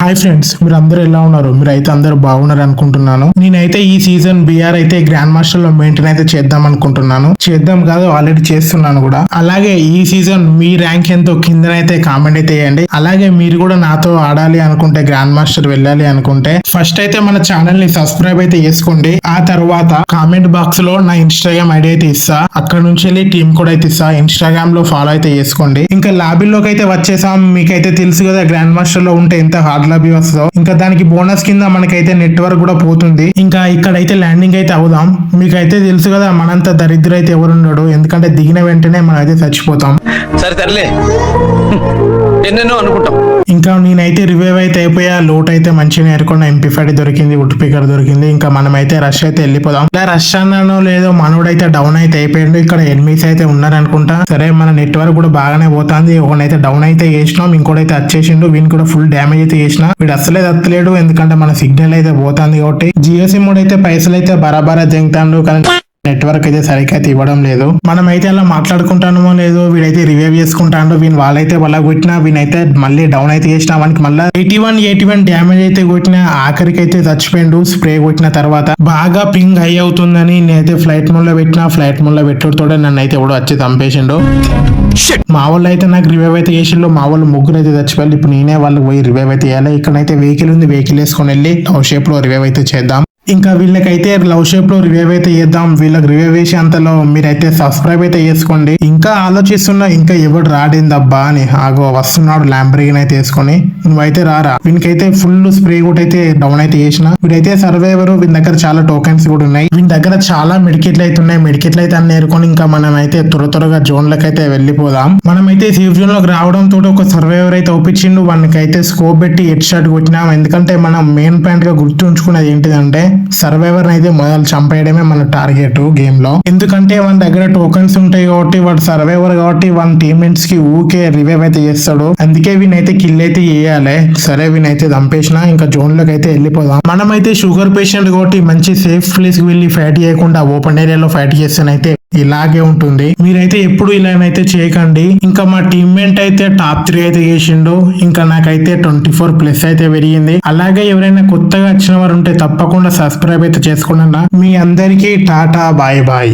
Hi friends, మీరు అందరూ ఎలా ఉన్నారు? మీరు అయితే అందరూ బాగున్నారు అనుకుంటున్నాను. నేనైతే ఈ సీజన్ బీఆర్ అయితే గ్రాండ్ మాస్టర్ లో మెయింటైన్ అయితే చేద్దాం అనుకుంటున్నాను. చేద్దాం కాదు, ఆల్రెడీ చేస్తున్నాను కూడా. అలాగే ఈ సీజన్ మీ ర్యాంక్ ఎంతో కిందనైతే కామెంట్ అయితే చేయండి. అలాగే మీరు కూడా నాతో ఆడాలి అనుకుంటే, గ్రాండ్ మాస్టర్ వెళ్ళాలి అనుకుంటే ఫస్ట్ అయితే మన ఛానల్ ని సబ్స్క్రైబ్ అయితే చేసుకోండి. ఆ తర్వాత కామెంట్ బాక్స్ లో నా ఇన్స్టాగ్రామ్ ఐడి అయితే ఇస్తా, అక్కడ నుంచి వెళ్ళి టీమ్ కూడా అయితే ఇస్తా. ఇన్స్టాగ్రామ్ లో ఫాలో అయితే చేసుకోండి. ఇంకా లాబీలోకి అయితే వచ్చేసాం. మీకైతే తెలుసు కదా గ్రాండ్ మాస్టర్ లో ఉంటే ఎంత హార్డ్ లాబీ వస్తుందో. ఇంకా దానికి బోనస్ కింద మనకైతే నెట్వర్క్ కూడా పోతుంది. ఇంకా ఇక్కడైతే ల్యాండింగ్ అయితే అవుదాం. మీకైతే తెలుసు కదా మనంత దరిద్ర అయితే ఎవరున్నాడు, ఎందుకంటే దిగిన వెంటనే మనం అయితే చచ్చిపోతాం. సరే తరలే, ఎన్నెన్నో అనుకుంటాం. ఇంకా నేనైతే రివైవ్ అయితే అయిపోయా. లోట్ అయితే మంచిగా ఏరుకున్న MP5 దొరికింది, వుడ్ పికర్ దొరికింది. ఇంకా మనమైతే రష్ అయితే వెళ్ళిపోదాం. ఇలా రష్ అన్నానో లేదో మనోడైతే డౌన్ అయితే అయిపోయిండు. ఇక్కడ ఎనిమిస్ అయితే ఉన్నారనుకుంటా. సరే, మన నెట్వర్క్ కూడా బాగానే పోతుంది. ఒకనైతే డౌన్ అయితే చేసినాం, ఇంకోటైతే వచ్చేసిండు. వీని కూడా ఫుల్ డ్యామేజ్ అయితే చేసిన. వీడు అసలే తత్తలేడు, ఎందుకంటే మన సిగ్నల్ అయితే పోతుంది కాబట్టి. జియో సిమ్ అయితే పైసలు అయితే బరాబరా జంగుతాడు, కానీ నెట్వర్క్ అయితే సరిగ్గా అయితే ఇవ్వడం లేదు. మనం అయితే అలా మాట్లాడుకుంటానో లేదో, వీడైతే రివైవ్ చేసుకుంటాడు. వాళ్ళైతే వాళ్ళ కొట్టినా, వీనైతే మళ్ళీ డౌన్ అయితే చేసిన. వానికి మళ్ళీ 81 డ్యామేజ్ అయితే కొట్టిన. ఆఖరికి అయితే చచ్చిపోయిండు స్ప్రే కొట్టిన తర్వాత. బాగా పింగ్ హై అవుతుందని నేనైతే ఫ్లైట్ మోడ్ లో పెట్టిన. ఫ్లైట్ మోడ్ లో పెట్టుడుతోడే నన్ను అయితే ఎవడో వచ్చి చంపేసిండు. మా వాళ్ళు అయితే నాకు రివైవ్ అయితే చేసిండు. మా వాళ్ళు ముగ్గురు అయితే చచ్చిపోయారు. ఇప్పుడు నేనే వాళ్ళకి పోయి రివైవ్ అయితే చేయాలి. ఇక్కడైతే వెహికల్ ఉంది, వెహికల్ వేసుకొని వెళ్ళి లవ్ షేప్ లో రివైవ్ అయితే చేద్దాం. ఇంకా వీళ్ళకైతే లవ్ షేప్ లో రివైవ్ అయితే చేద్దాం. వీళ్ళకి రివైవ్ చేసే అంతలో మీరైతే సబ్స్క్రైబ్ అయితే చేసుకోండి. ఇంకా ఆలోచిస్తున్నా, ఇంకా ఎవడు రాడిందబ్బా అని. ఆగో వస్తున్నాడు ల్యాంబర్గిన్ అయితే వేసుకొని. నువ్వైతే రారా. వీనికైతే ఫుల్ స్ప్రే కూడా అయితే డౌన్ అయితే చేసిన. వీడైతే సర్వైవర్. వీని దగ్గర చాలా టోకెన్స్ కూడా ఉన్నాయి. వీని దగ్గర చాలా మెడికెట్లు అయితే ఉన్నాయి. మెడికెట్లు అయితే అన్ని ఏరుకొని ఇంకా మనం అయితే త్వరగా జోన్ లకి అయితే వెళ్ళిపోదాం. మనమైతే సేఫ్ జోన్ లోకి రావడం తోటి ఒక సర్వైవర్ అయితే ఒప్పించిండు. వానికైతే స్కోప్ పెట్టి హెడ్ షాట్ కొట్టినాం. ఎందుకంటే మనం మెయిన్ పాయింట్ గా గుర్తుంచుకున్నది ఏంటిదంటే, సర్వైవర్ అయితే మొదలు చంపేయడమే మన టార్గెట్ గేమ్ లో. ఎందుకంటే మన దగ్గర టోకెన్స్ ఉంటాయి కాబట్టి, వాడు సర్వైవర్ కాబట్టి మన టీమ్మేట్స్ కి ఊకే రివైవ్ అయితే చేస్తాడు. అందుకే వీనైతే కిల్ అయితే చేయాలి. సరే, వీనైతే చంపేసిన. ఇంకా జోన్ లోకి అయితే వెళ్ళిపోదాం. మనమైతే షుగర్ పేషెంట్ కాబట్టి మంచి సేఫ్ ప్లేస్ కి వెళ్ళి ఫైట్ చేయకుండా ఓపెన్ ఏరియాలో ఫైట్ చేస్తేనైతే ఇలాగే ఉంటుంది. మీరైతే ఎప్పుడు ఇలానైతే చేయకండి. ఇంకా మా టీమ్మేట్ అయితే టాప్ 3 అయితే చేసిండు. ఇంకా నాకైతే 24+ అయితే పెరిగింది. అలాగే ఎవరైనా కొత్తగా వచ్చిన వారు ఉంటే తప్పకుండా సబ్స్క్రైబ్ అయితే చేసుకోండి. మీ అందరికీ టాటా, బాయ్ బాయ్.